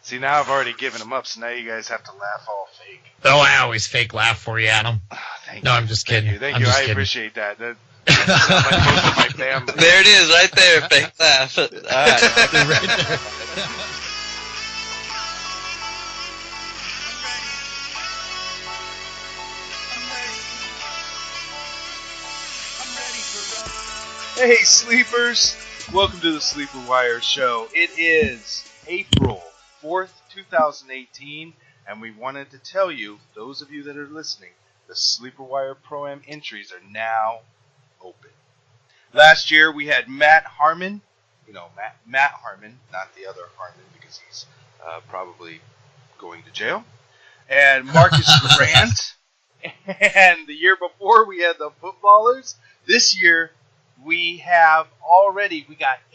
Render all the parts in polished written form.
See, now I've already given them up, so now you guys have to laugh all fake. Oh, I always fake laugh for you, Adam. Thank no, you. I'm just kidding. Thank you. I appreciate that. That's like most of my family. There it is, right there, fake laugh. All right. Right there. Hey, Sleepers! Welcome to the SleeperWire show. It is April 4th, 2018, and we wanted to tell you, those of you that are listening, the SleeperWire Pro-Am entries are now open. Last year, we had Matt Harmon, Matt Harmon, not the other Harmon, because he's probably going to jail, and Marcus Grant, and the year before, we had the footballers. This year, we got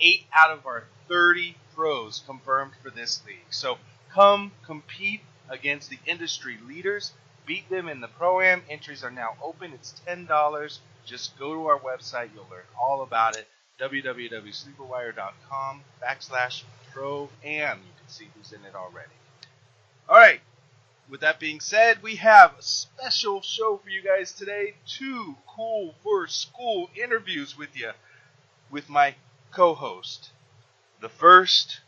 8 out of our 30 pros confirmed for this league. So come compete against the industry leaders. Beat them in the Pro-Am. Entries are now open. It's $10. Just go to our website. You'll learn all about it. www.sleeperwire.com/pro-am. You can see who's in it already. All right. With that being said, we have a special show for you guys today. 2 cool first school interviews with you, with my co-host. The first,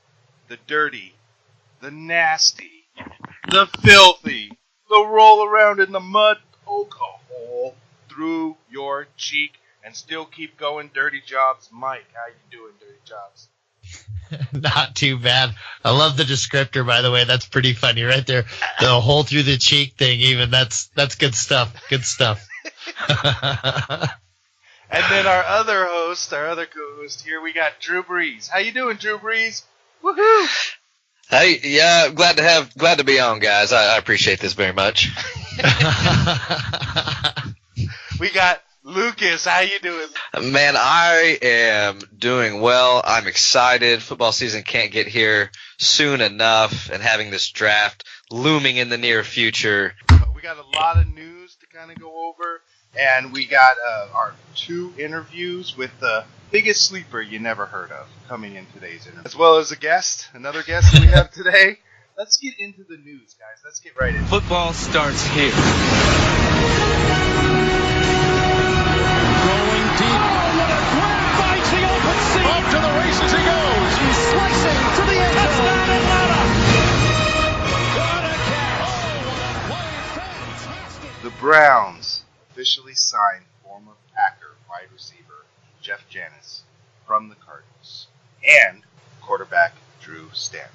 the dirty, the nasty, the filthy, the roll around in the mud, poke a hole through your cheek, and still keep going, Dirty Jobs. Mike, how you doing, Dirty Jobs? Not too bad. I love the descriptor, by the way. That's pretty funny right there. The hole through the cheek thing, even. That's good stuff. Good stuff. And then our other co-host here, we got Drew Brees. How you doing, Drew Brees? Woohoo! Hey, yeah, glad to be on, guys. I appreciate this very much. We got Lucas. How you doing? Man, I am doing well. I'm excited. Football season can't get here soon enough, and having this draft looming in the near future. We got a lot of news to kind of go over, and we got our 2 interviews with the biggest sleeper you never heard of coming in today's interview, as well as another guest that we have today. Let's get into the news, guys. Let's get right into it. Football starts here. Up to the races he goes. He's slicing to the end zone. Touchdown Atlanta. What a catch. The Browns officially signed former Packer wide receiver Jeff Janis from the Cardinals and quarterback Drew Stanton.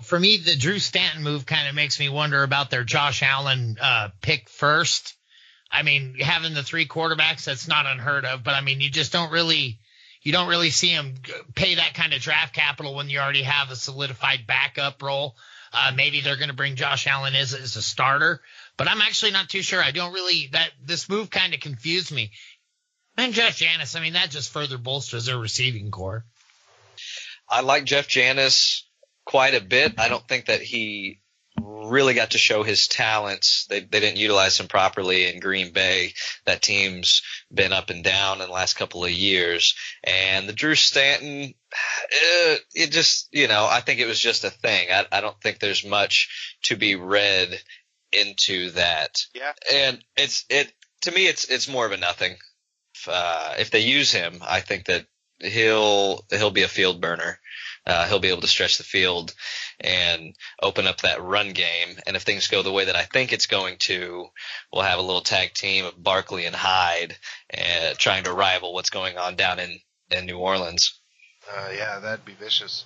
For me, the Drew Stanton move kind of makes me wonder about their Josh Allen pick first. I mean, having the 3 quarterbacks, that's not unheard of, but I mean, you don't really see him pay that kind of draft capital when you already have a solidified backup role. Maybe they're going to bring Josh Allen as a starter, but I'm actually not too sure. This move kind of confused me. And Jeff Janis, I mean, that just further bolsters their receiving core. I like Jeff Janis quite a bit. I don't think that he really got to show his talents. They didn't utilize him properly in Green Bay. That team's been up and down in the last couple of years. And the Drew Stanton, I think it was just a thing. I don't think there's much to be read into that. Yeah. And to me, it's more of a nothing. If they use him, I think that he'll be a field burner. He'll be able to stretch the field and open up that run game. And if things go the way that I think it's going to, we'll have a little tag team of Barkley and Hyde trying to rival what's going on down in New Orleans. Yeah, that'd be vicious.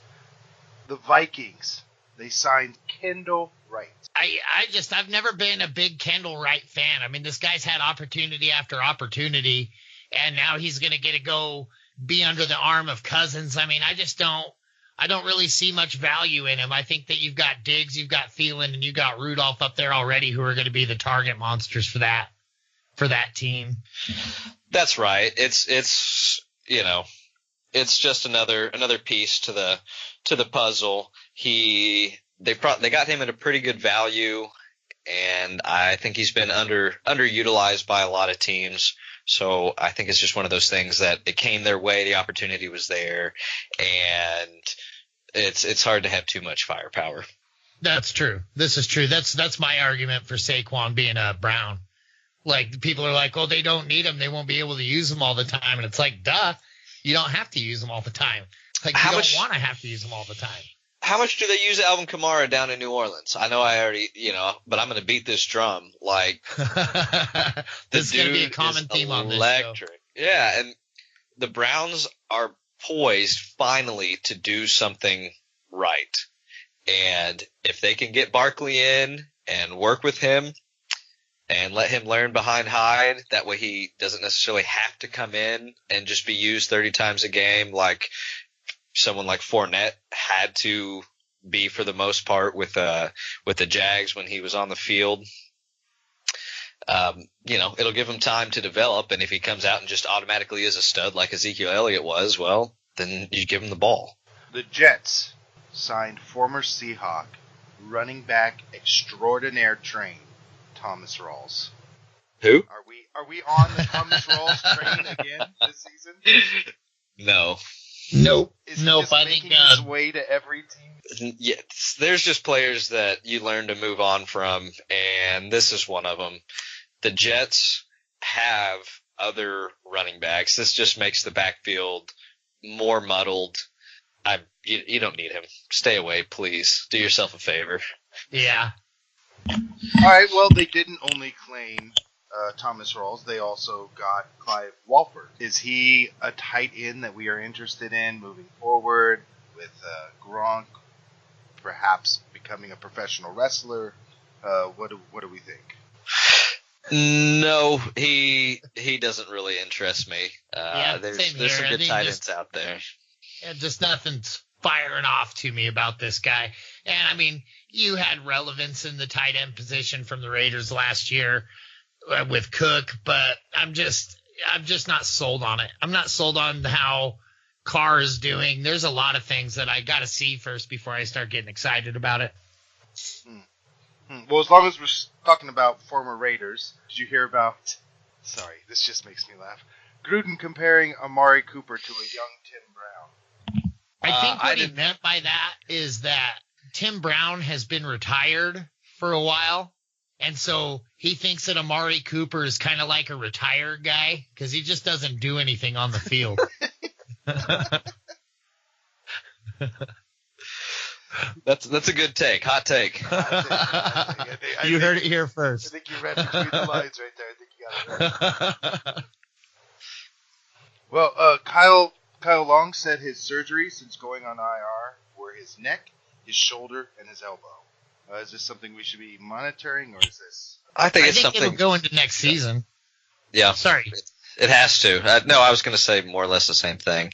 The Vikings, they signed Kendall Wright. I've never been a big Kendall Wright fan. I mean, this guy's had opportunity after opportunity, and now he's going to get to go be under the arm of Cousins. I mean, I don't really see much value in him. I think that you've got Diggs, you've got Thielen, and you've got Rudolph up there already who are going to be the target monsters for that team. That's right. It's just another piece to the puzzle. They got him at a pretty good value, and I think he's been underutilized by a lot of teams. So I think it's just one of those things that it came their way, the opportunity was there, and it's hard to have too much firepower. That's true. This is true. That's my argument for Saquon being a Brown. Like, people are like, oh, they don't need him. They won't be able to use him all the time. And it's like, duh, you don't have to use him all the time. Like, you don't want to have to use him all the time. How much do they use Alvin Kamara down in New Orleans? I know I already, but I'm going to beat this drum. Like, this is going to be a common theme on this show. Yeah, and the Browns are poised finally to do something right. And if they can get Barkley in and work with him and let him learn behind Hyde, that way he doesn't necessarily have to come in and just be used 30 times a game like someone like Fournette had to be for the most part with the Jags when he was on the field. It'll give him time to develop, and if he comes out and just automatically is a stud like Ezekiel Elliott was, well, then you give him the ball. The Jets signed former Seahawk running back extraordinaire train Thomas Rawls. Who? Are we on the Thomas Rawls train again this season? No. Nope. Is he just making his way to every team? Yes, there's just players that you learn to move on from, and this is one of them. The Jets have other running backs. This just makes the backfield more muddled. You don't need him. Stay away, please. Do yourself a favor. Yeah. All right, well, they didn't only claim Thomas Rawls. They also got Clive Walford. Is he a tight end that we are interested in moving forward with Gronk perhaps becoming a professional wrestler? What do we think? No, he doesn't really interest me. There's some good tight ends out there. Yeah, just nothing's firing off to me about this guy. And I mean, you had relevance in the tight end position from the Raiders last year with Cook, but I'm just not sold on it. I'm not sold on how Carr is doing. There's a lot of things that I got to see first before I start getting excited about it. Well, as long as we're talking about former Raiders, did you hear about – sorry, this just makes me laugh. Gruden comparing Amari Cooper to a young Tim Brown. I think what he meant by that is that Tim Brown has been retired for a while, and so he thinks that Amari Cooper is kind of like a retired guy because he just doesn't do anything on the field. That's a good take. Hot take. You heard it here first. I think you read between the lines right there. I think you got it right. Well, Kyle Long said his surgery since going on IR were his neck, his shoulder, and his elbow. Is this something we should be monitoring, or is this? I think it'll go into next season. Yeah. Sorry. It has to. No, I was going to say more or less the same thing.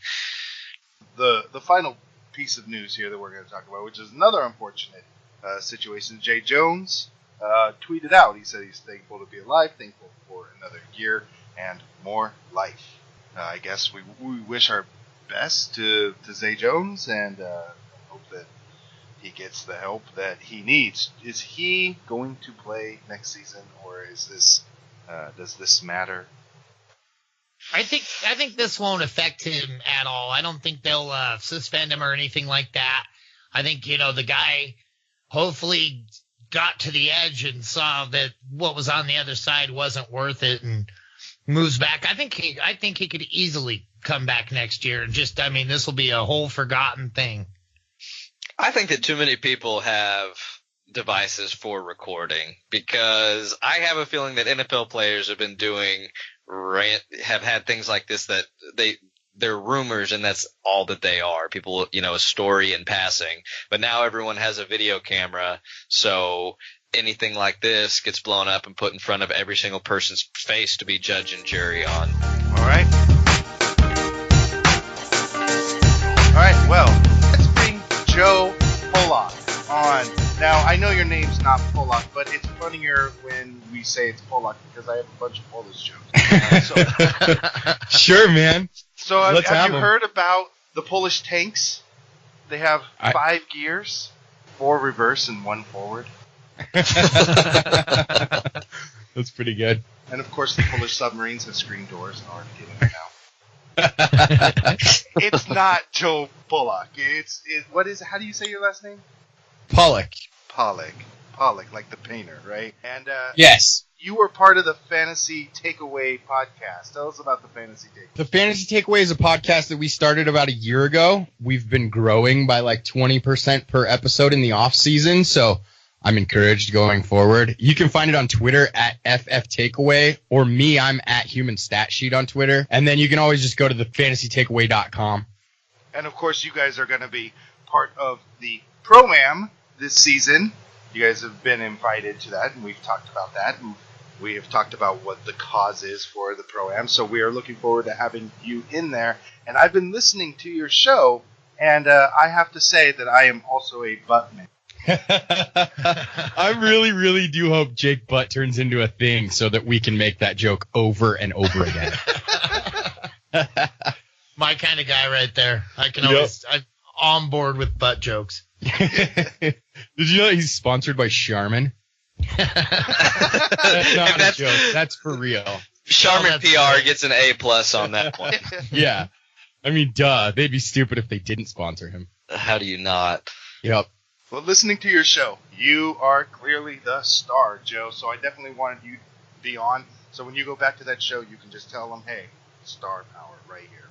The final piece of news here that we're going to talk about, which is another unfortunate situation. Zay Jones tweeted out. He said he's thankful to be alive, thankful for another year and more life. I guess we wish our best to Zay Jones and hope that he gets the help that he needs. Is he going to play next season, or is this does this matter? I think this won't affect him at all. I don't think they'll suspend him or anything like that. I think the guy hopefully got to the edge and saw that what was on the other side wasn't worth it and moves back. I think he could easily come back next year and this will be a whole forgotten thing. I think that too many people have devices for recording because I have a feeling that NFL players have been doing have had things like this that they're rumors and that's all that they are. People, a story in passing, but now everyone has a video camera. So anything like this gets blown up and put in front of every single person's face to be judge and jury on. All right. Well, let's bring Joe Pollack on. Now, I know your name's not Pollack, but it's funnier when we say it's Pollack because I have a bunch of Polish jokes. Sure, man. So have you heard about the Polish tanks? They have 5 gears, 4 reverse and 1 forward. That's pretty good. And of course, the Polish submarines have screen doors in order to get in and out. It's not Joe Pollack. What is? How do you say your last name? Pollack. Pollack. Pollack, like the painter, right? And Yes. you were part of the Fantasy Takeaway podcast. Tell us about the Fantasy Takeaway. The Fantasy Takeaway is a podcast that we started about a year ago. We've been growing by like 20% per episode in the off season, so I'm encouraged going forward. You can find it on Twitter at FFTakeaway, or me, I'm at Human Stat Sheet on Twitter. And then you can always just go to the fantasytakeaway.com. And of course, you guys are going to be part of the Pro-Am this season. You guys have been invited to that, and we've talked about that. And we have talked about what the cause is for the Pro-Am, so we are looking forward to having you in there. And I've been listening to your show, and I have to say that I am also a butt man. I really, really do hope Jake Butt turns into a thing so that we can make that joke over and over again. My kind of guy right there. I'm on board with butt jokes. Did you know he's sponsored by Charmin? That's not a joke. That's for real. Charmin PR gets an A+ on that one. Yeah. I mean, duh. They'd be stupid if they didn't sponsor him. How do you not? Yep. Well, listening to your show, you are clearly the star, Joe, so I definitely wanted you to be on. So when you go back to that show, you can just tell them, hey, star power right here.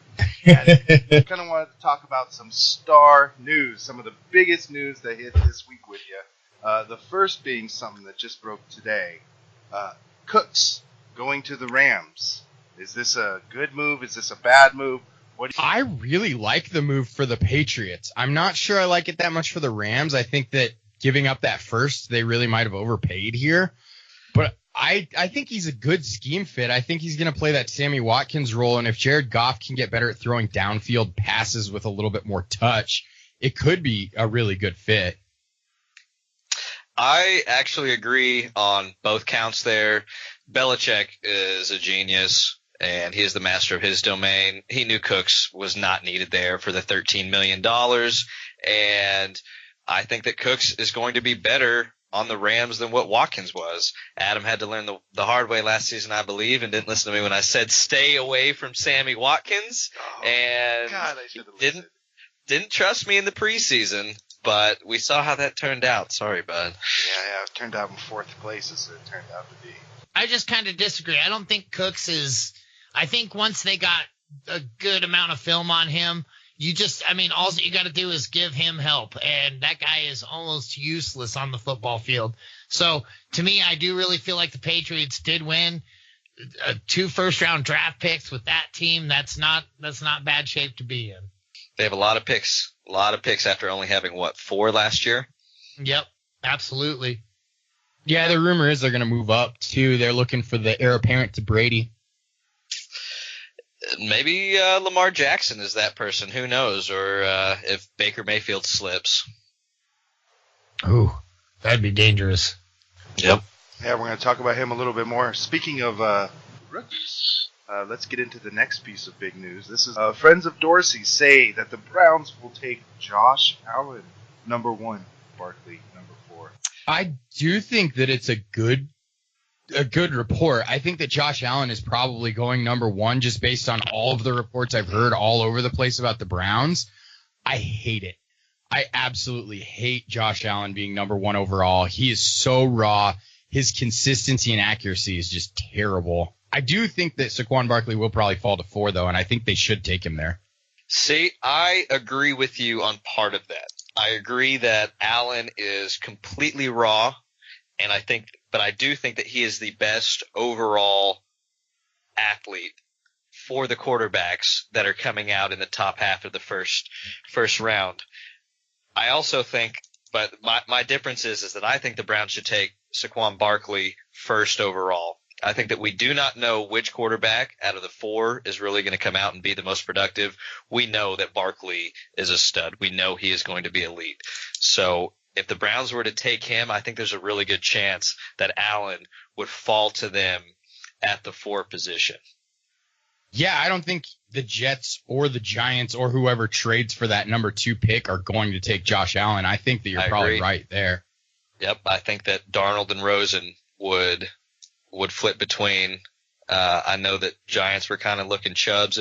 And I kind of wanted to talk about some star news, some of the biggest news that hit this week with you. The first being something that just broke today. Cooks going to the Rams. Is this a good move? Is this a bad move? I really like the move for the Patriots. I'm not sure I like it that much for the Rams. I think that giving up that first, they really might have overpaid here. But I think he's a good scheme fit. I think he's going to play that Sammy Watkins role. And if Jared Goff can get better at throwing downfield passes with a little bit more touch, it could be a really good fit. I actually agree on both counts there. Belichick is a genius, and he is the master of his domain. He knew Cooks was not needed there for the $13 million, and I think that Cooks is going to be better on the Rams than what Watkins was. Adam had to learn the hard way last season, I believe, and didn't listen to me when I said stay away from Sammy Watkins, and God, I should have listened. Didn't trust me in the preseason. But we saw how that turned out. Sorry, bud. Yeah, it turned out in fourth place as it turned out to be. I just kind of disagree. I don't think Cooks is – I think once they got a good amount of film on him, all you got to do is give him help. And that guy is almost useless on the football field. So, to me, I do really feel like the Patriots did win 2 first-round draft picks with that team. That's not bad shape to be in. They have a lot of picks after only having, 4 last year? Yep, absolutely. Yeah, the rumor is they're going to move up, too. They're looking for the heir apparent to Brady. Maybe Lamar Jackson is that person. Who knows? Or if Baker Mayfield slips. Ooh, that'd be dangerous. Yep. Yeah, we're going to talk about him a little bit more. Speaking of rookies, let's get into the next piece of big news. This is friends of Dorsey say that the Browns will take Josh Allen, number 1, Barkley, number 4. I do think that it's a good report. I think that Josh Allen is probably going number 1 just based on all of the reports I've heard all over the place about the Browns. I hate it. I absolutely hate Josh Allen being number 1 overall. He is so raw. His consistency and accuracy is just terrible. I do think that Saquon Barkley will probably fall to 4, though, and I think they should take him there. See, I agree with you on part of that. I agree that Allen is completely raw, but I do think that he is the best overall athlete for the quarterbacks that are coming out in the top half of the first round. I also think, but my difference is that I think the Browns should take Saquon Barkley first overall. I think that we do not know which quarterback out of the 4 is really going to come out and be the most productive. We know that Barkley is a stud. We know he is going to be elite. So if the Browns were to take him, I think there's a really good chance that Allen would fall to them at the 4 position. Yeah, I don't think the Jets or the Giants or whoever trades for that number 2 pick are going to take Josh Allen. I think that you're probably right there. Yep, I think that Darnold and Rosen would flip between. I know that Giants were kind of looking Chubbs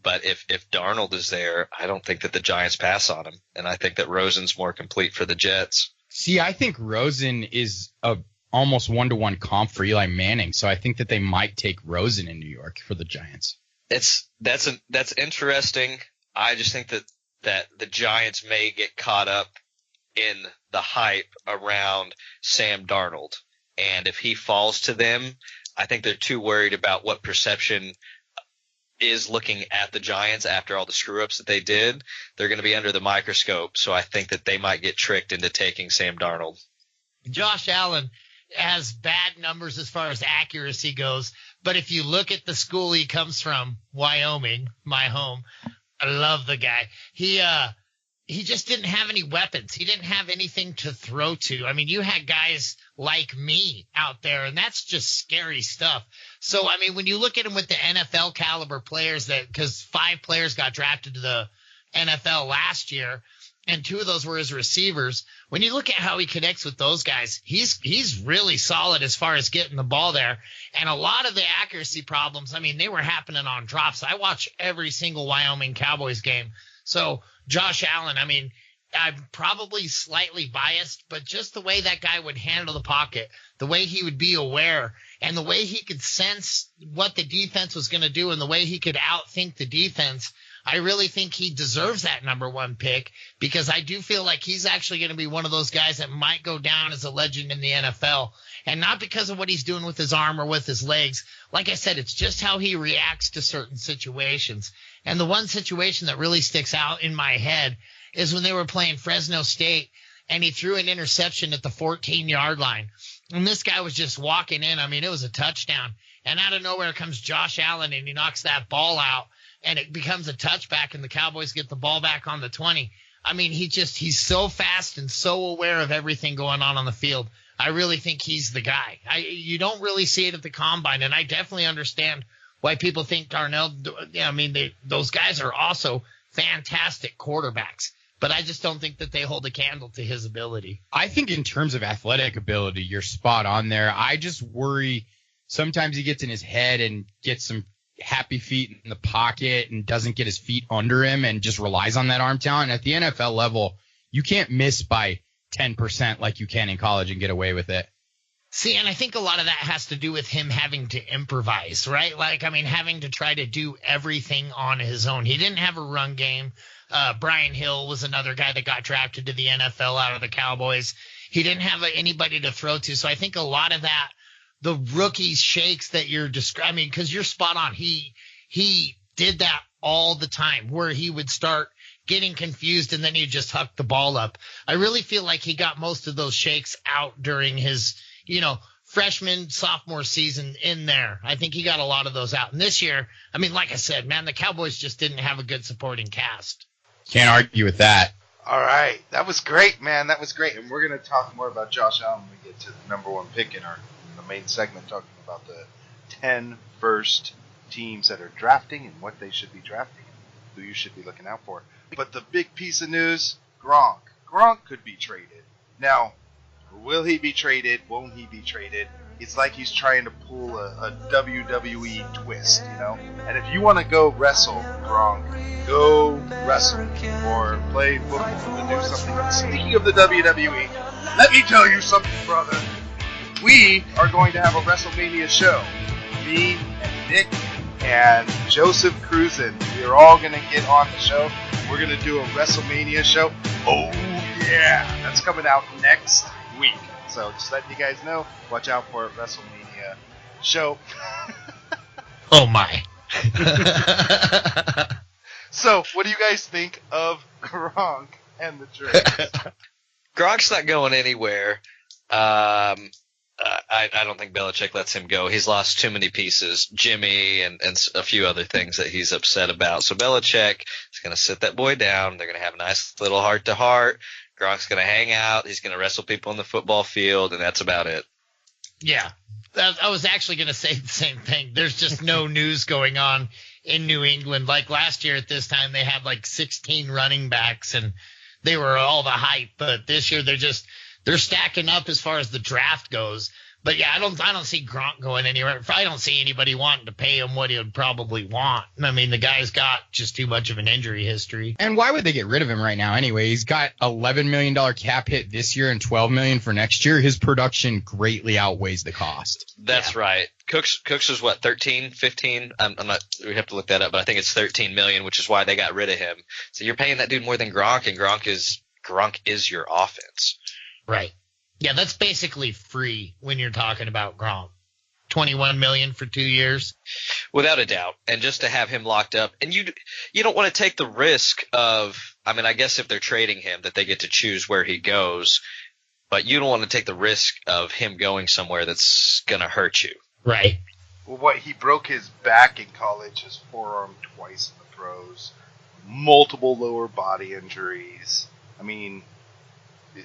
but if Darnold is there, I don't think that the Giants pass on him, and I think that Rosen's more complete for the Jets. See, I think Rosen is a almost 1-to-1 comp for Eli Manning, so I think that they might take Rosen in New York for the Giants. That's interesting. I just think that the Giants may get caught up in the hype around Sam Darnold, and if he falls to them, I think they're too worried about what perception is looking at the Giants after all the screw-ups that they did. They're going to be under the microscope, so I think that they might get tricked into taking Sam Darnold. Josh Allen has bad numbers as far as accuracy goes, but if you look at the school he comes from, Wyoming, my home, I love the guy. He just didn't have any weapons. He didn't have anything to throw to. I mean, you had guys like me out there, and that's just scary stuff. So, I mean, when you look at him with the NFL caliber players, because 5 players got drafted to the NFL last year, and 2 of those were his receivers. When you look at how he connects with those guys, he's really solid as far as getting the ball there. And a lot of the accuracy problems, I mean, they were happening on drops. I watch every single Wyoming Cowboys game. So Josh Allen, I mean, I'm probably slightly biased, but just the way that guy would handle the pocket, the way he would be aware, and the way he could sense what the defense was going to do and the way he could outthink the defense, I really think he deserves that number 1 pick, because I do feel like he's actually going to be one of those guys that might go down as a legend in the NFL. And not because of what he's doing with his arm or with his legs. Like I said, it's just how he reacts to certain situations. And the one situation that really sticks out in my head is when they were playing Fresno State and he threw an interception at the 14-yard line. And this guy was just walking in. I mean, it was a touchdown. And out of nowhere comes Josh Allen and he knocks that ball out and it becomes a touchback and the Cowboys get the ball back on the 20. I mean, he's so fast and so aware of everything going on the field. I really think he's the guy. You don't really see it at the combine, and I definitely understand why people think Darnell. I mean, those guys are also fantastic quarterbacks, but I just don't think that they hold a candle to his ability. I think in terms of athletic ability, you're spot on there. I just worry sometimes he gets in his head and gets some happy feet in the pocket and doesn't get his feet under him and just relies on that arm talent. At the NFL level, you can't miss by 10% like you can in college and get away with it. See, and I think a lot of that has to do with him having to improvise, right? Like, I mean, having to try to do everything on his own. He didn't have a run game. Brian Hill was another guy that got drafted to the NFL out of the Cowboys. He didn't have anybody to throw to. So I think a lot of that, the rookie shakes that you're describing, because you're spot on. He did that all the time where he would start getting confused and then he'd just huck the ball up. I really feel like he got most of those shakes out during his, freshman, sophomore season in there. I think he got a lot of those out. And this year, I mean, like I said, man, the Cowboys just didn't have a good supporting cast. Can't argue with that. All right. That was great, man. That was great. And we're going to talk more about Josh Allen when we get to the number 1 pick in the main segment, talking about the 10 first teams that are drafting and what they should be drafting and who you should be looking out for. But the big piece of news, Gronk. Gronk could be traded. Now, will he be traded? Won't he be traded? It's like he's trying to pull a WWE twist, And if you want to go wrestle, Gronk, go wrestle or play football or do something. Speaking of the WWE, let me tell you something, brother. We are going to have a WrestleMania show. Me and Nick and Joseph Cruzen. We are all going to get on the show. We're going to do a WrestleMania show. Oh, yeah. That's coming out next week. So just letting you guys know, watch out for a WrestleMania show. Oh, my. So, what do you guys think of Gronk and the trade? Gronk's not going anywhere. I don't think Belichick lets him go. He's lost too many pieces, Jimmy and a few other things that he's upset about. So Belichick is going to sit that boy down. They're going to have a nice little heart-to-heart. Gronk's going to hang out. He's going to wrestle people on the football field, and that's about it. Yeah. I was actually going to say the same thing. There's just no news going on in New England. Like last year at this time, they had like 16 running backs, and they were all the hype. But this year, they're stacking up as far as the draft goes. But yeah, I don't see Gronk going anywhere. I don't see anybody wanting to pay him what he would probably want. I mean, the guy's got just too much of an injury history. And why would they get rid of him right now anyway? He's got $11 million cap hit this year and $12 million for next year. His production greatly outweighs the cost. That's right. Cooks is what, 13, 15? I'm not. We have to look that up, but I think it's 13 million, which is why they got rid of him. So you're paying that dude more than Gronk, and Gronk is your offense. Right. Yeah, that's basically free when you're talking about Gronk. $21 million for 2 years. Without a doubt. And just to have him locked up. And you don't want to take the risk of, I mean, I guess if they're trading him that they get to choose where he goes, but you don't want to take the risk of him going somewhere that's going to hurt you. Right. Well, he broke his back in college, his forearm twice in the pros, multiple lower body injuries. I mean,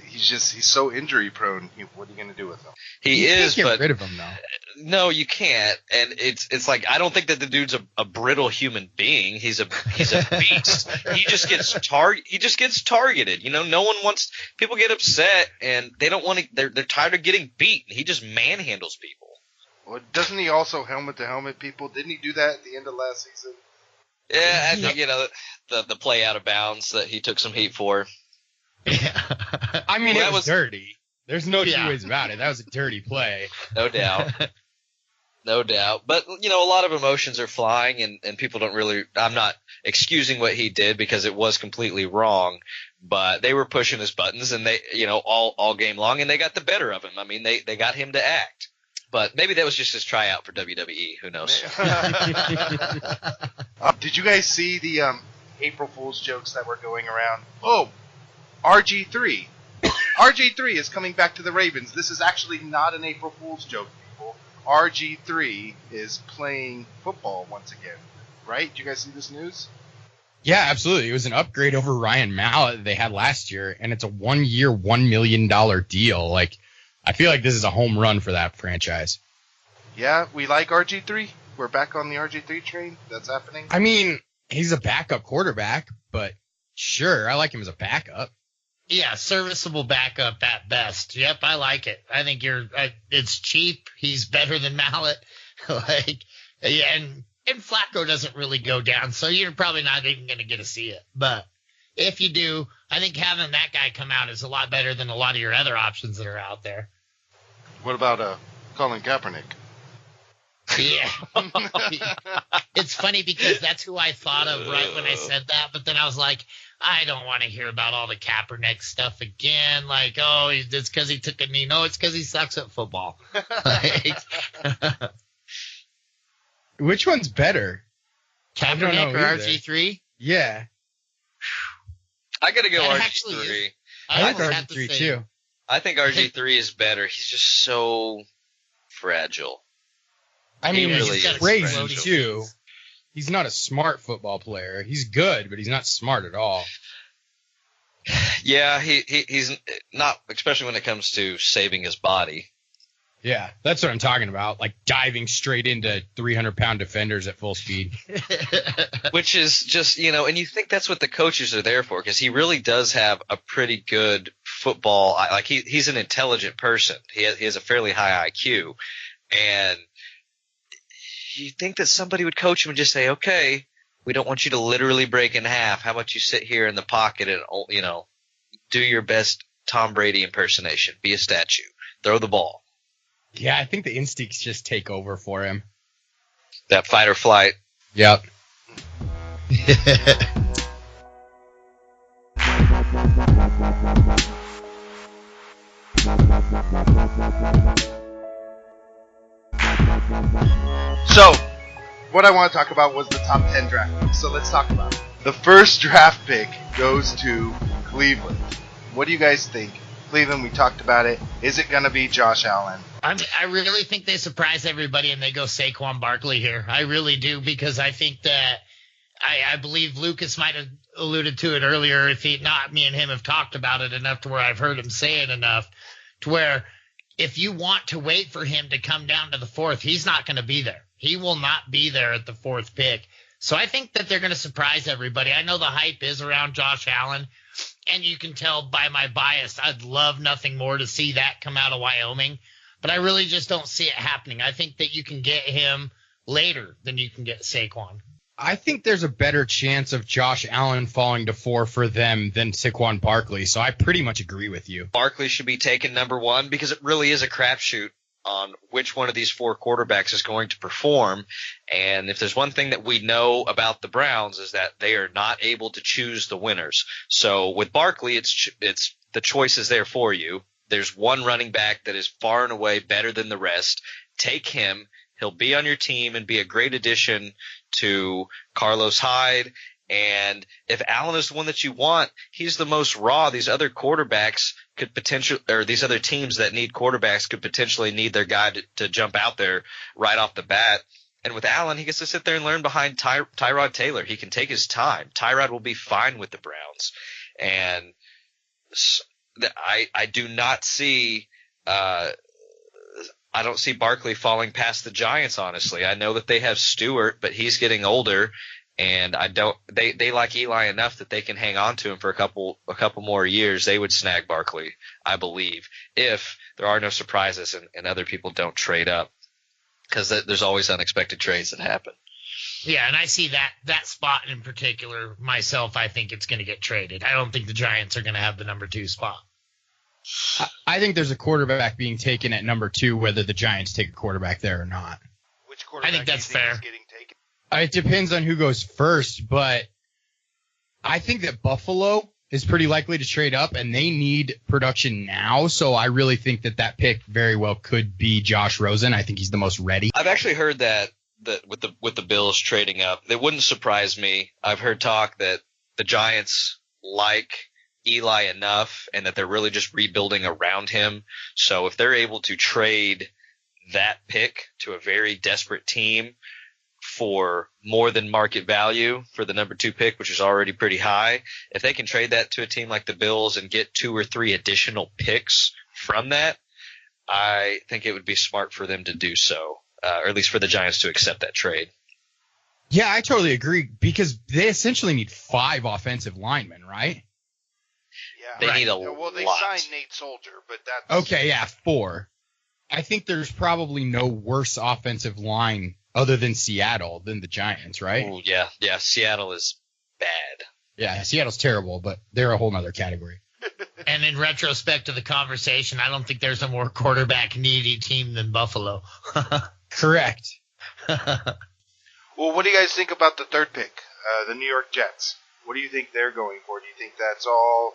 he's so injury prone. What are you going to do with him? He is, get but rid of him though. No, you can't. And it's like, I don't think that the dude's a brittle human being. He's a beast. He just gets targeted. You know, no one wants. People get upset and they don't want to. They're tired of getting beat. He just manhandles people. Well, doesn't he also helmet to helmet people? Didn't he do that at the end of last season? Yeah, and the play out of bounds that he took some heat for. Yeah. I mean, Well, it was dirty. There's no two ways about it. That was a dirty play. No doubt. No doubt. But, you know, a lot of emotions are flying, and people don't really – I'm not excusing what he did because it was completely wrong, but they were pushing his buttons, and they, you know, all game long, and they got the better of him. I mean, they got him to act. But maybe that was just his tryout for WWE. Who knows? Did you guys see the April Fool's jokes that were going around? Oh, RG3. RG3 is coming back to the Ravens. This is actually not an April Fool's joke, people. RG3 is playing football once again. Right? Did you guys see this news? Yeah, absolutely. It was an upgrade over Ryan Mallett that they had last year, and it's a 1 year, $1 million deal. Like, I feel like this is a home run for that franchise. Yeah, we like RG3. We're back on the RG3 train. That's happening. I mean, he's a backup quarterback, but sure, I like him as a backup. Yeah, serviceable backup at best. Yep, I like it. I think it's cheap. He's better than Mallett. And Flacco doesn't really go down, so you're probably not even going to get to see it. But if you do, I think having that guy come out is a lot better than a lot of your other options that are out there. What about Colin Kaepernick? Yeah. It's funny because that's who I thought of right when I said that, but then I was like, I don't want to hear about all the Kaepernick stuff again. Like, oh, it's because he took a knee. No, it's because he sucks at football. Which one's better? Kaepernick or RG3? Yeah. I got to go That RG3. actually is- I think always have to RG3 say- too. I think RG3 is better. He's just so fragile. I mean, He he's really is crazy fragile. too. He's not a smart football player. He's good, but he's not smart at all. Yeah, he's not, especially when it comes to saving his body. Yeah, that's what I'm talking about. Like diving straight into 300-pound defenders at full speed. Which is just, you know, and you think that's what the coaches are there for, because he really does have a pretty good football. Like he's an intelligent person. He has a fairly high IQ, and you think that somebody would coach him and just say, okay, we don't want you to literally break in half. How about you sit here in the pocket and, you know, do your best Tom Brady impersonation. Be a statue. Throw the ball. Yeah, I think the instincts just take over for him. That fight or flight. Yep. So, what I want to talk about was the top 10 draft picks. So let's talk about it. The first draft pick goes to Cleveland. What do you guys think? Cleveland, we talked about it. Is it going to be Josh Allen? I really think they surprise everybody and they go Saquon Barkley here. I really do, because I think that I believe Lucas might have alluded to it earlier. If he not, me and him have talked about it enough to where I've heard him say it enough to where if you want to wait for him to come down to the fourth, he's not going to be there. He will not be there at the fourth pick. So I think that they're going to surprise everybody. I know the hype is around Josh Allen, and you can tell by my bias, I'd love nothing more to see that come out of Wyoming. but I really just don't see it happening. I think that you can get him later than you can get Saquon. I think there's a better chance of Josh Allen falling to 4 for them than Saquon Barkley, so I pretty much agree with you. Barkley should be taken number 1 because it really is a crapshoot on which one of these 4 quarterbacks is going to perform. And if there's one thing that we know about the Browns is that they are not able to choose the winners. So with Barkley, it's the choice is there for you. There's one running back that is far and away better than the rest. Take him. He'll be on your team and be a great addition to Carlos Hyde. And if Allen is the one that you want, he's the most raw. These other quarterbacks could potentially, or these other teams that need quarterbacks could potentially need their guy to jump out there right off the bat. And with Allen, he gets to sit there and learn behind Tyrod Taylor. He can take his time. Tyrod will be fine with the Browns. And I do not see I don't see Barkley falling past the Giants, honestly. I know that they have Stewart, but he's getting older, and they like Eli enough that they can hang on to him for a couple more years. They would snag Barkley, I believe, if there are no surprises and other people don't trade up, because there's always unexpected trades that happen. Yeah, and I see that spot in particular myself. I think it's going to get traded. I don't think the Giants are going to have the number 2 spot. I think there's a quarterback being taken at number 2, whether the Giants take a quarterback there or not. Which quarterback I think that's fair. is getting taken? It depends on who goes first, but I think that Buffalo is pretty likely to trade up, and they need production now. So I really think that pick very well could be Josh Rosen. I think he's the most ready. I've actually heard that with the Bills trading up, that wouldn't surprise me. I've heard talk that the Giants like Eli enough and that they're really just rebuilding around him. So if they're able to trade that pick to a very desperate team for more than market value for the number 2 pick, which is already pretty high, if they can trade that to a team like the Bills and get 2 or 3 additional picks from that, I think it would be smart for them to do so, or at least for the Giants to accept that trade. Yeah, I totally agree, because they essentially need 5 offensive linemen, right? Yeah, They need a well, they lot. signed Nate Soldier, but that's Okay, yeah, 4. I think there's probably no worse offensive line other than Seattle than the Giants, right? Ooh, yeah, Seattle is bad. Yeah, Seattle's terrible, but they're a whole nother category. And in retrospect to the conversation, I don't think there's a more quarterback needy team than Buffalo. Correct. Well, what do you guys think about the 3rd pick, the New York Jets? What do you think they're going for? Do you think that's all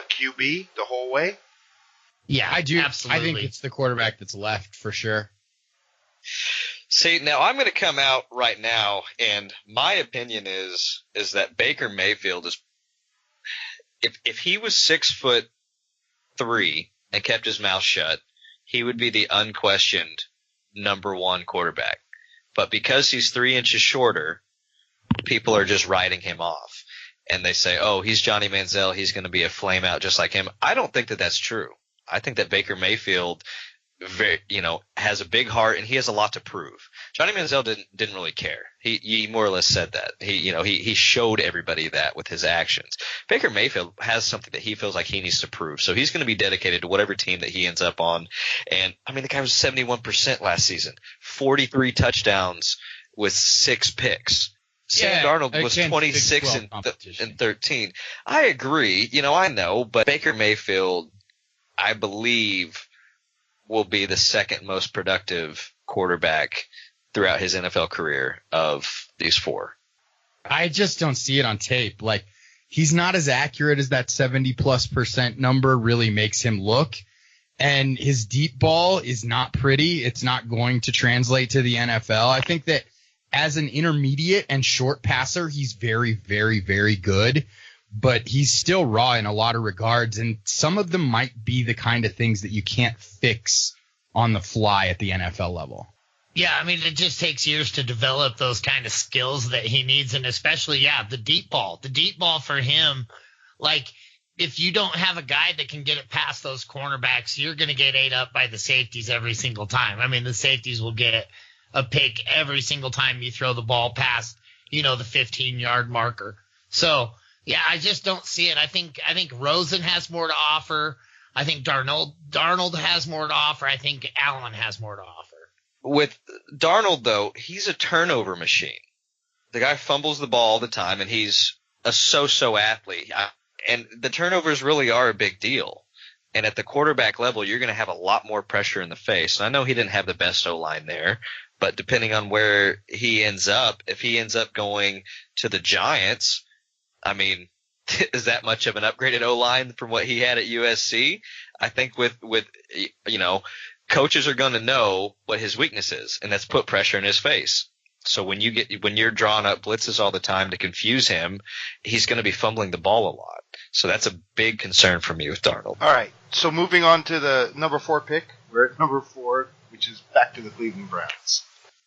QB the whole way? Yeah, I do. Absolutely. I think it's the quarterback that's left for sure. See, now I'm going to come out right now, and my opinion is that Baker Mayfield is, if he was 6'3" and kept his mouth shut, he would be the unquestioned number 1 quarterback. But because he's 3 inches shorter, people are just writing him off. And they say, oh, he's Johnny Manziel, he's going to be a flame out just like him. I don't think that that's true. I think that Baker Mayfield has a big heart and he has a lot to prove. Johnny Manziel didn't really care. He more or less said that. He showed everybody that with his actions. Baker Mayfield has something that he feels like he needs to prove. So he's going to be dedicated to whatever team that he ends up on. And I mean, the guy was 71% last season, 43 touchdowns with 6 picks. Sam Darnold was 26 and 13. I agree. I know, but Baker Mayfield, I believe, will be the second most productive quarterback throughout his NFL career of these 4. I just don't see it on tape. Like, he's not as accurate as that 70+% number really makes him look. And his deep ball is not pretty. It's not going to translate to the NFL. I think that as an intermediate and short passer, he's very, very, very good. But he's still raw in a lot of regards, and some of them might be the kind of things that you can't fix on the fly at the NFL level. Yeah, I mean, it just takes years to develop those kind of skills that he needs, and especially, the deep ball. The deep ball for him, like, if you don't have a guy that can get it past those cornerbacks, you're going to get ate up by the safeties every single time. I mean, the safeties will get a pick every single time you throw the ball past, the 15-yard marker. So, yeah, I just don't see it. I think Rosen has more to offer. I think Darnold has more to offer. I think Allen has more to offer. With Darnold, though, he's a turnover machine. The guy fumbles the ball all the time, and he's a so-so athlete. And the turnovers really are a big deal. And at the quarterback level, you're going to have a lot more pressure in the face. And I know he didn't have the best O-line there, but depending on where he ends up, if he ends up going to the Giants, I mean, is that much of an upgraded O-line from what he had at USC? I think with coaches are going to know what his weakness is, and that's put pressure in his face. So when you're drawing up blitzes all the time to confuse him, he's going to be fumbling the ball a lot. So that's a big concern for me with Darnold. All right. So moving on to the number 4 pick. We're at number 4, which is back to the Cleveland Browns.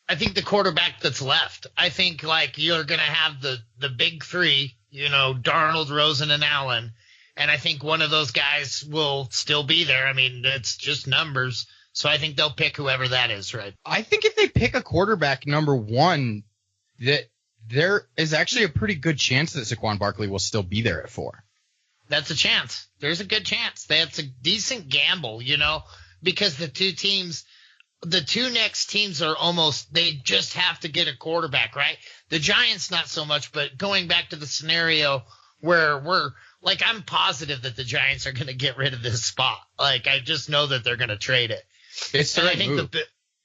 I think the quarterback that's left. I think you're going to have the big three, Darnold, Rosen, and Allen. And I think one of those guys will still be there. I mean, it's just numbers. So I think they'll pick whoever that is, right? I think if they pick a quarterback number 1, that there is actually a pretty good chance that Saquon Barkley will still be there at 4. That's a chance. There's a good chance. That's a decent gamble, because the two next teams are they just have to get a quarterback, right? The Giants, not so much, but going back to the scenario where I'm positive that the Giants are going to get rid of this spot. I just know that they're going to trade it. It's the right move.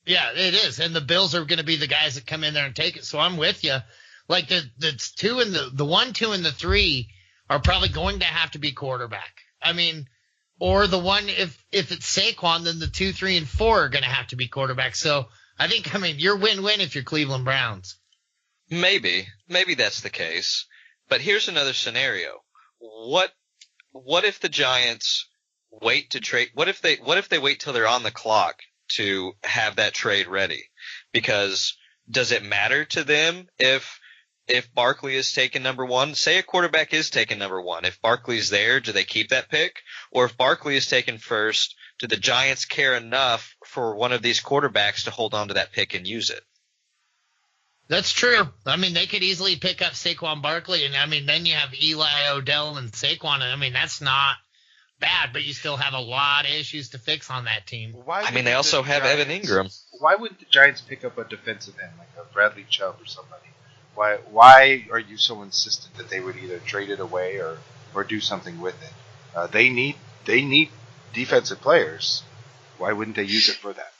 Yeah, it is. And the Bills are going to be the guys that come in there and take it. So I'm with you. The 2 and the 1, 2, and the 3 are probably going to have to be quarterback. I mean, or the one, if it's Saquon, then the 2, 3, and 4 are going to have to be quarterback. So I think, you're win-win if you're Cleveland Browns. Maybe that's the case. But here's another scenario. What if the Giants wait to trade? What if they wait till they're on the clock to have that trade ready? Because does it matter to them if Barkley is taken number 1? Say a quarterback is taken number 1. If Barkley's there, do they keep that pick? Or if Barkley is taken first, do the Giants care enough for one of these quarterbacks to hold on to that pick and use it? That's true. They could easily pick up Saquon Barkley, and then you have Eli, Odell, and Saquon, and that's not bad, but you still have a lot of issues to fix on that team. They also have Evan Ingram. Why wouldn't the Giants pick up a defensive end like a Bradley Chubb or somebody? Why are you so insistent that they would either trade it away or do something with it? They need defensive players. Why wouldn't they use it for that?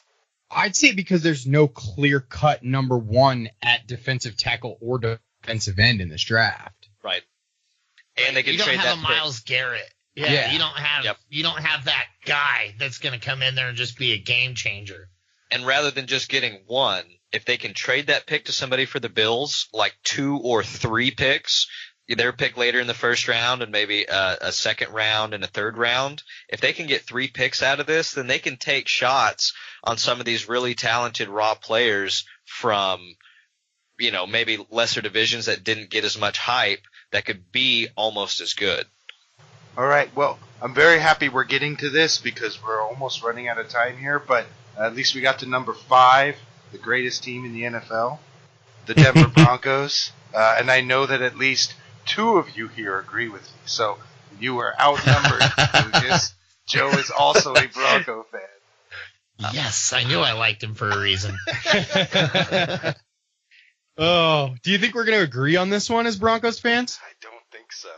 I'd say because there's no clear-cut number 1 at defensive tackle or defensive end in this draft. Right. And they can you don't trade have that a Myles Garrett. Yeah. You don't have that guy that's going to come in there and just be a game changer. And rather than just getting 1, if they can trade that pick to somebody for the Bills, 2 or 3 picks, their pick later in the first round and maybe a second round and a third round, if they can get 3 picks out of this, then they can take shots on some of these really talented raw players from, maybe lesser divisions that didn't get as much hype that could be almost as good. All right. Well, I'm very happy we're getting to this because we're almost running out of time here, but at least we got to number 5, the greatest team in the NFL, the Denver Broncos. And I know that at least 2 of you here agree with me. So you are outnumbered, Lucas. Joe is also a Bronco fan. Yes, I knew I liked him for a reason. Oh, do you think we're going to agree on this one as Broncos fans? I don't think so.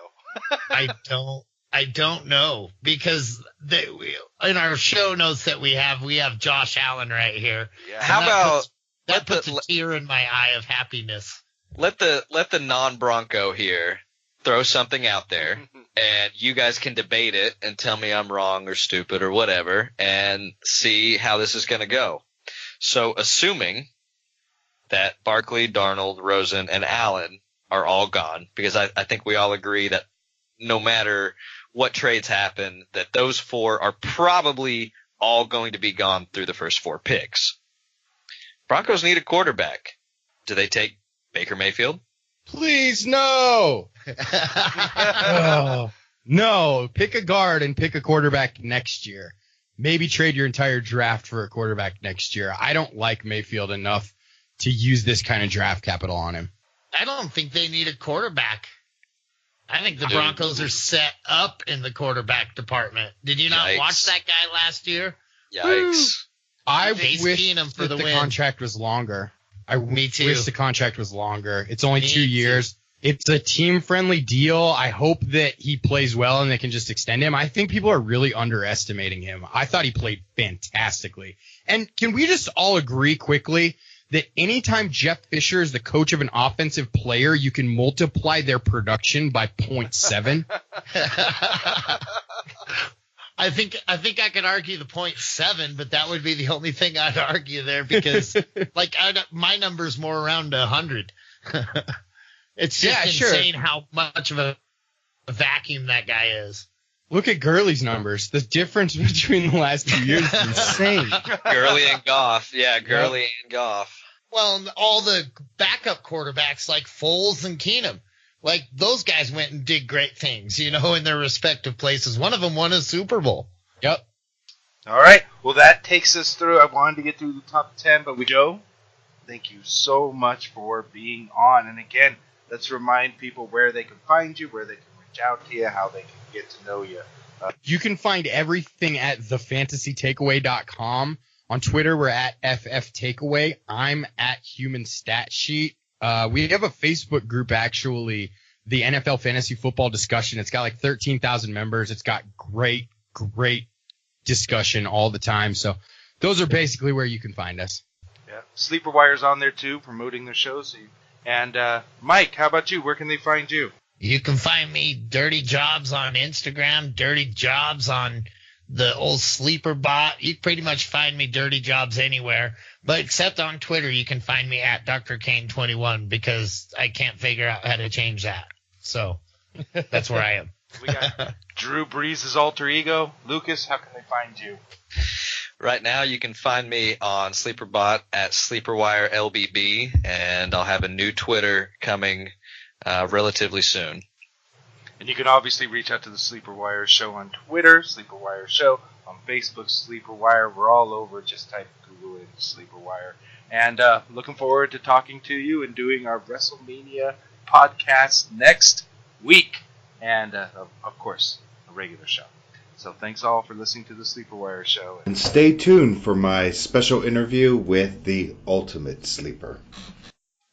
I don't know because in our show notes that we have Josh Allen right here. Yeah. How about that puts a tear in my eye of happiness. Let the non-Bronco here throw something out there, and you guys can debate it and tell me I'm wrong or stupid or whatever, and see how this is going to go. So, assuming that Barkley, Darnold, Rosen, and Allen are all gone, because I think we all agree that no matter what trades happen, that those 4 are probably all going to be gone through the first 4 picks. Broncos need a quarterback. Do they take Baker Mayfield? Please, no. Oh, no. Pick a guard and pick a quarterback next year. Maybe trade your entire draft for a quarterback next year. I don't like Mayfield enough to use this kind of draft capital on him. I don't think they need a quarterback. I think the Broncos are set up in the quarterback department. Did you not watch that guy last year? Yikes. I Case wish Keenum for that the win. contract was longer. Me too. Wish the contract was longer. It's only Me 2 years. It's a team-friendly deal. I hope that he plays well and they can just extend him. I think people are really underestimating him. I thought he played fantastically. And can we just all agree quickly that anytime Jeff Fisher is the coach of an offensive player, you can multiply their production by 0.7? I think I could argue the 0.7, but that would be the only thing I'd argue there because my number's more around 100. It's just insane how much of a vacuum that guy is. Look at Gurley's numbers. The difference between the last 2 years is insane. Gurley and Goff. Yeah, Gurley and Goff. Well, and all the backup quarterbacks like Foles and Keenum, like those guys went and did great things, in their respective places. One of them won a Super Bowl. Yep. All right. Well, that takes us through. I wanted to get through the top 10, but Joe, thank you so much for being on. And again, let's remind people where they can find you, where they can reach out to you, how they can get to know you. You can find everything at thefantasytakeaway.com. On Twitter, we're at FFTakeaway. I'm at Human Stat Sheet. We have a Facebook group, actually, the NFL Fantasy Football Discussion. It's got like 13,000 members. It's got great discussion all the time. So those are basically where you can find us. Yeah. SleeperWire's on there, too, promoting their shows. And Mike, how about you? Where can they find you? You can find me Dirty Jobs on Instagram, Dirty Jobs on the old SleeperBot. You can pretty much find me Dirty Jobs anywhere, but except on Twitter, you can find me at Dr. Kane21 because I can't figure out how to change that. So that's where I am. We got Drew Brees' alter ego. Lucas, how can they find you? Right now, you can find me on SleeperBot at SleeperWire LBB, and I'll have a new Twitter coming relatively soon. And you can obviously reach out to the SleeperWire Show on Twitter, SleeperWire Show on Facebook, SleeperWire. We're all over. Just type Google in SleeperWire. And looking forward to talking to you and doing our WrestleMania podcast next week. And, of course, a regular show. So thanks all for listening to the SleeperWire Show. And stay tuned for my special interview with the Ultimate Sleeper.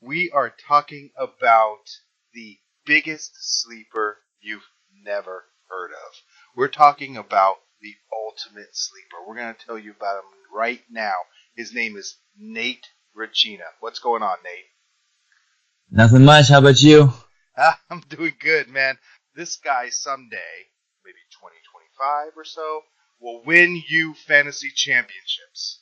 We are talking about the biggest sleeper you've never heard of. We're talking about the Ultimate Sleeper. We're going to tell you about him right now. His name is Nate Rutchina. What's going on, Nate? Nothing much. How about you? I'm doing good, man. This guy someday, maybe 2025 or so, will win you fantasy championships.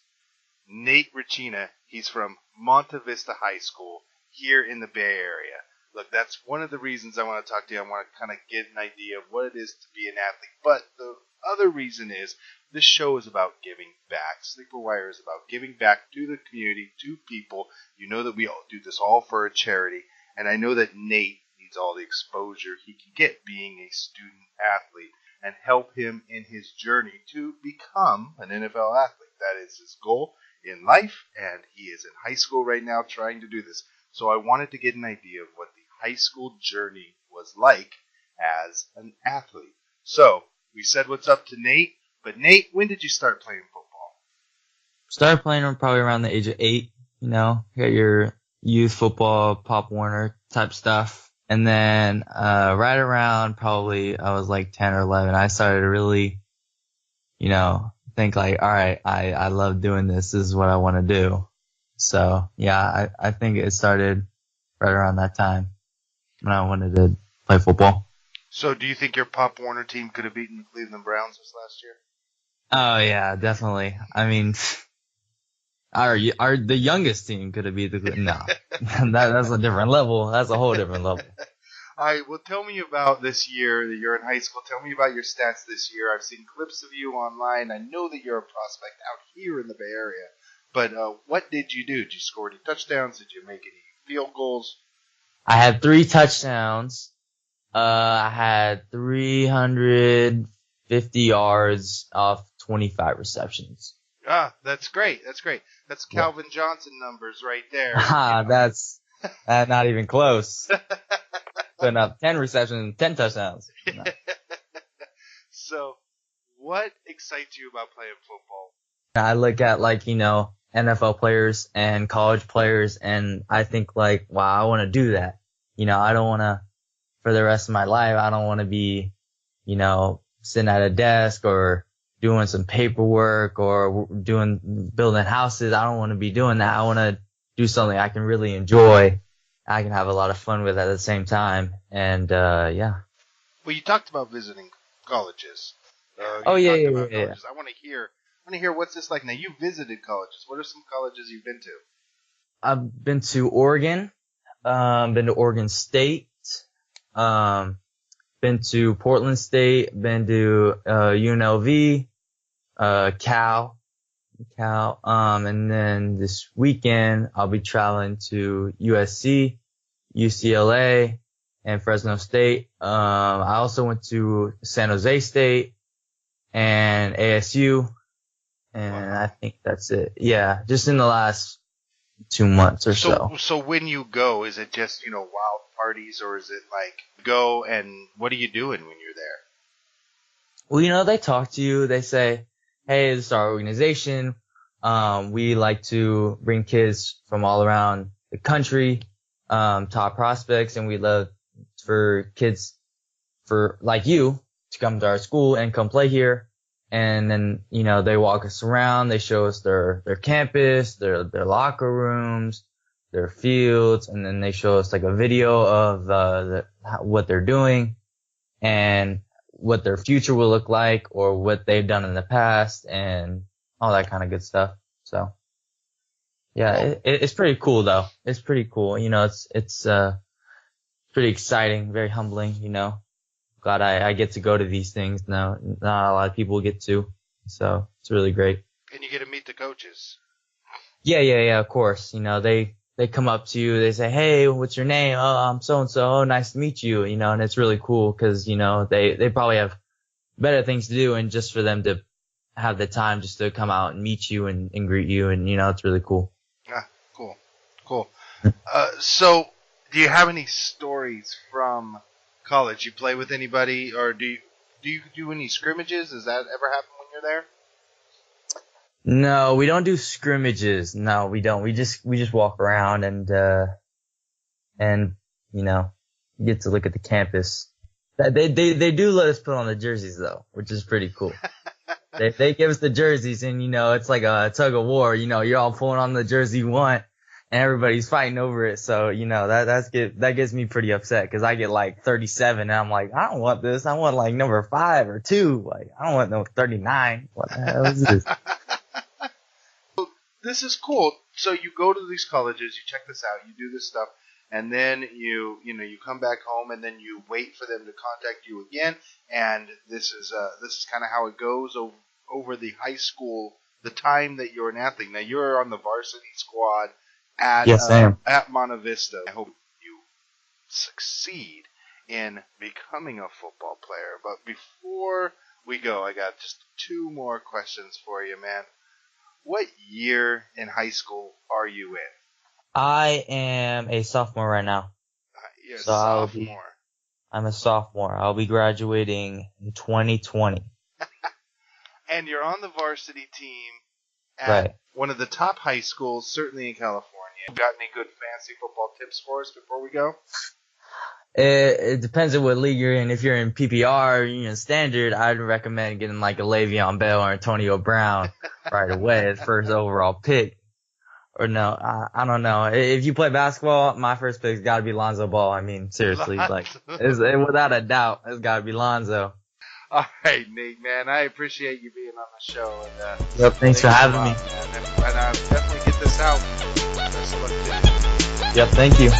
Nate Rutchina, he's from Monte Vista High School here in the Bay Area. Look, that's one of the reasons I want to talk to you. I want to kind of get an idea of what it is to be an athlete. But the other reason is this show is about giving back. SleeperWire is about giving back to the community, to people. You know that we all do this all for a charity. And I know that Nate needs all the exposure he can get being a student athlete and help him in his journey to become an NFL athlete. That is his goal in life, and he is in high school right now trying to do this. So I wanted to get an idea of what the high school journey was like as an athlete. So we said what's up to Nate, but Nate, when did you start playing football? Started playing probably around the age of 8, you got your youth football, Pop Warner type stuff. And then right around probably I was like 10 or 11, I started to really, think like, all right, I love doing this. This is what I want to do. So, yeah, I think it started right around that time when I wanted to play football. So do you think your Pop Warner team could have beaten the Cleveland Browns this last year? Oh, yeah, definitely. I mean, the youngest team could have beat the Cleveland. No, that's a different level. That's a whole different level. All right, well, tell me about this year that you're in high school. Tell me about your stats this year. I've seen clips of you online. I know that you're a prospect out here in the Bay Area. But what did you do? Did you score any touchdowns? Did you make any field goals? I had 3 touchdowns. I had 350 yards off 25 receptions. That's great. That's great. That's Calvin Johnson numbers right there. That's not even close. putting up 10 receptions and 10 touchdowns. No. So, what excites you about playing football? I look at NFL players and college players, and I think wow, I want to do that. I don't want to, for the rest of my life, I don't want to be, sitting at a desk or doing some paperwork or building houses. I don't want to be doing that. I want to do something I can really enjoy. I can have a lot of fun with at the same time. And, yeah. Well, you talked about visiting colleges. Yeah. I want to hear what's this like. Now, you visited colleges. What are some colleges you've been to? I've been to Oregon, been to Oregon State, been to Portland State, been to UNLV, Cal, and then this weekend I'll be traveling to USC, UCLA, and Fresno State. I also went to San Jose State and ASU, and I think that's it. Yeah, just in the last 2 months or so. So when you go, is it just, wild parties, or is it like go and what are you doing when you're there? Well, they talk to you. They say, hey, this is our organization. We like to bring kids from all around the country, top prospects, and we love for kids like you to come to our school and come play here. And then, they walk us around. They show us their campus, their locker rooms, their fields, and then they show us a video of what they're doing and what their future will look like or what they've done in the past and all that kind of good stuff. So, yeah, it's pretty cool though. It's pretty cool. It's pretty exciting, very humbling. Glad I get to go to these things now. Not a lot of people get to, so it's really great. And you get to meet the coaches. Yeah, of course. They come up to you, they say, hey, what's your name? Oh, I'm so-and-so. Oh, nice to meet you. And it's really cool because, they probably have better things to do and just for them to have the time just to come out and meet you and greet you. And, it's really cool. Ah, cool. So do you have any stories from college? You play with anybody, or do you do any scrimmages? Does that ever happen when you're there? No, we don't do scrimmages. No, we don't. We just walk around and get to look at the campus. They do let us put on the jerseys though, which is pretty cool. They give us the jerseys and it's like a tug of war. You're all pulling on the jersey you want and everybody's fighting over it. So, that gets me pretty upset because I get 37 and I'm like, I don't want this. I want number 5 or 2. I don't want no 39. What the hell is this? This is cool. So you go to these colleges, you check this out, you do this stuff, and then you come back home, and then you wait for them to contact you again. And this is kind of how it goes over the high school, the time that you're an athlete. Now you're on the varsity squad at Monte Vista. I hope you succeed in becoming a football player. But before we go, I got just 2 more questions for you, man. What year in high school are you in? I am a sophomore right now. You're a sophomore. I'm a sophomore. I'll be graduating in 2020. And you're on the varsity team at one of the top high schools, certainly in California. Got any good fantasy football tips for us before we go? It depends on what league you're in. If you're in PPR or standard, I'd recommend getting a Le'Veon Bell or Antonio Brown right away as first overall pick. Or no, I don't know. If you play basketball, my first pick's got to be Lonzo Ball. I mean, seriously, without a doubt, it's got to be Lonzo. All right, Nate, man, I appreciate you being on the show. And, thanks for having me. Man. And definitely get this out. Best of luck to you. Yep, thank you.